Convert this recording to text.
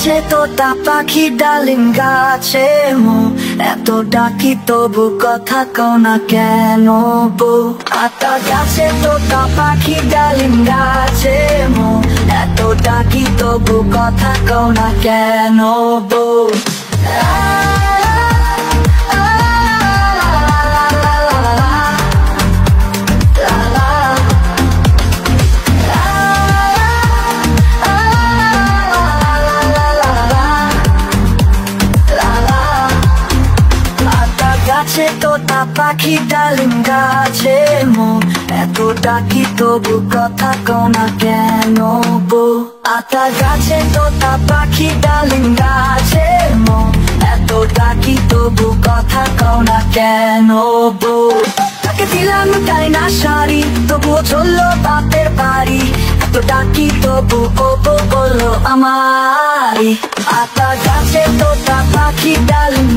গাছে তোতা পাখি ডালিম গাছে মো এত ডাকি তবু কথা কও না কেন বউ আতা গাছে তোতা পাখি ডালিম গাছে মো এত ডাকি তবু কথা কও না কেন বউ গাছে তোতা পাখি ডালিম গাছে মো এত ডাকি তবু কথা কও না কেন বউ আতা গাছে তোতা পাখি ডালিম গাছে মো এত ডাকি তবু কথা কও না কেন বউ তাকে দিলাম তাই না শাড়ি তবুও চললো বাপের বাড়ি এত ডাকি তবু ও বললো আমারি আতা গাছে তোতা পাখি ডালিম